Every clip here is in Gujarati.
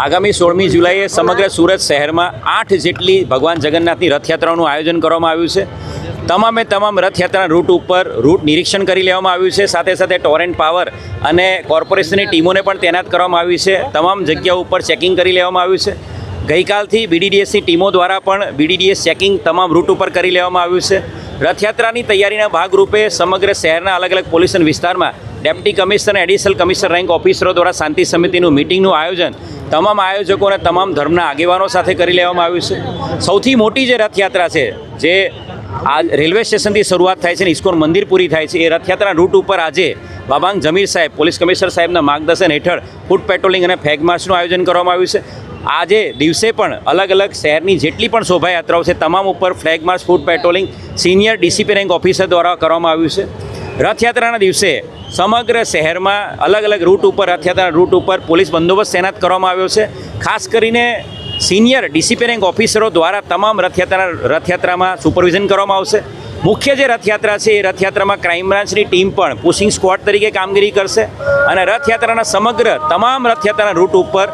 આગામી 16મી જુલાઈએ સમગ્ર સુરત શહેરમાં 8 જેટલી ભગવાન જગન્નાથની રથયાત્રાનું આયોજન કરવામાં આવ્યું છે. તમામ રથયાત્રાના રૂટ ઉપર રૂટ નિરીક્ષણ કરી લેવામાં આવ્યું છે. સાથે સાથે ટોરેન્ટ પાવર અને કોર્પોરેશનની ટીમોને પણ તૈનાત કરવામાં આવી છે. તમામ જગ્યાઓ ઉપર ચેકિંગ કરી લેવામાં આવ્યું છે. ગઈકાલથી BDDSની ટીમો દ્વારા પણ BDDS ચેકિંગ તમામ રૂટ ઉપર કરી લેવામાં આવ્યું છે. રથયાત્રાની તૈયારીના ભાગરૂપે સમગ્ર શહેરના અલગ અલગ પોલીસ વિસ્તારમાં ડેપ્ટી કમિશનર અને એડિશનલ કમિશનર રેન્ક ઓફિસરો દ્વારા શાંતિ સમિતિનું મિટિંગનું આયોજન તમામ આયોજકો અને તમામ ધર્મના આગેવાનો સાથે કરી લેવામાં આવ્યું છે. સૌથી મોટી જે રથયાત્રા છે, જે આ રેલવે સ્ટેશનથી શરૂઆત થાય છે અને ઇસ્કોન મંદિર પૂરી થાય છે, એ રથયાત્રાના રૂટ ઉપર આજે બાબાંગ જમીર સાહેબ, પોલીસ કમિશનર સાહેબના માર્ગદર્શન હેઠળ ફૂટ પેટ્રોલિંગ અને ફ્લેગ માર્ચનું આયોજન કરવામાં આવ્યું છે. આજે દિવસે પણ અલગ અલગ શહેરની જેટલી પણ શોભાયાત્રાઓ છે તમામ ઉપર ફ્લેગ માર્ચ, ફૂટ patrolling senior DCP rank officer દ્વારા કરવામાં આવ્યું છે. રથયાત્રાના દિવસે સમગ્ર શહેરમાં અલગ અલગ રૂટ ઉપર રથયાત્રાના રૂટ ઉપર પોલીસ બંદોબસ્ત તૈનાત કરવામાં આવ્યો છે. ખાસ કરીને સિનિયર DCP રેન્ક ઓફિસરો દ્વારા તમામ રથયાત્રામાં સુપરવિઝન કરવામાં આવશે. મુખ્ય જે રથયાત્રા છે એ રથયાત્રામાં ક્રાઇમ બ્રાન્ચની ટીમ પણ પુશિંગ સ્ક્વોડ તરીકે કામગીરી કરશે અને રથયાત્રાના તમામ રથયાત્રાના રૂટ ઉપર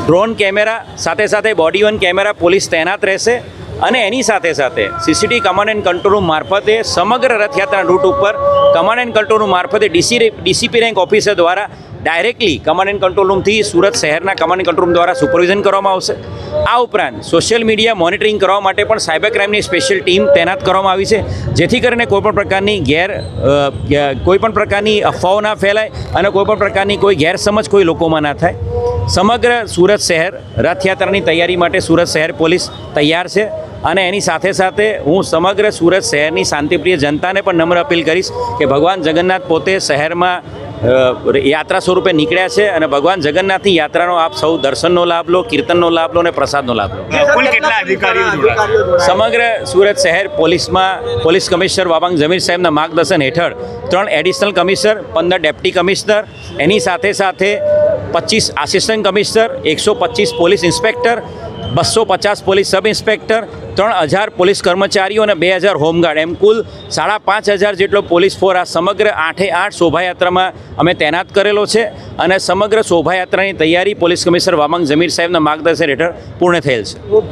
ડ્રોન કેમેરા સાથે સાથે બોડી વન કેમેરા પોલીસ તૈનાત રહેશે અને એની સાથે સાથે CCTV command and control room મારફતે સમગ્ર રથયાત્રાના રૂટ ઉપર કમાન્ડ એન્ડ કંટ્રોલ રૂમ મારફતે DCP રેન્ક ઓફિસર દ્વારા ડાયરેક્ટલી કમાન્ડ એન્ડ કંટ્રોલ રૂમથી સુરત શહેરના કમાન્ડ એન્ડ કંટ્રોલ રૂમ દ્વારા સુપરવિઝન કરવામાં આવશે. આ ઉપરાંત સોશિયલ મીડિયા મોનિટરિંગ કરવા માટે પણ સાયબર ક્રાઇમની સ્પેશિયલ ટીમ તૈનાત કરવામાં આવી છે, જેથી કરીને કોઈપણ પ્રકારની અફવાઓ ના ફેલાય અને કોઈપણ પ્રકારની કોઈ ગેરસમજ કોઈ લોકોમાં ના થાય. સમગ્ર સુરત શહેર રથયાત્રાની તૈયારી માટે સુરત શહેર પોલીસ તૈયાર છે અને એની સાથે સાથે હું સમગ્ર સુરત શહેરની શાંતિપ્રિય જનતાને પણ નમ્ર અપીલ કરીશ કે ભગવાન જગન્નાથ પોતે શહેરમાં યાત્રા સ્વરૂપે નીકળ્યા છે અને ભગવાન જગન્નાથની યાત્રાનો આપ સૌ દર્શનનો લાભ લો, કીર્તનનો લાભ લો અને પ્રસાદનો લાભ લો. કુલ કેટલા અધિકારીઓ સમગ્ર સુરત શહેર પોલીસમાં પોલીસ કમિશનર બાબાંગ જમીર સાહેબના માર્ગદર્શન હેઠળ 3 એડિશનલ કમિશનર, 15 ડેપ્ટી કમિશનર, એની સાથે 25 assistant commissioner, 125 police inspector, 250 police sub inspector, 3000 police કર્મચારીઓ અને 2000 હોમગાર્ડ, એમ કુલ 5500 જેટલો પોલીસ ફોર્સ આ સમગ્ર 8 શોભાયાત્રામાં અમે તૈનાત કરેલો છે અને સમગ્ર શોભાયાત્રાની તૈયારી પોલીસ કમિશનર બાબાંગ જમીર સાહેબના માર્ગદર્શન હેઠળ પૂર્ણ થયેલ છે.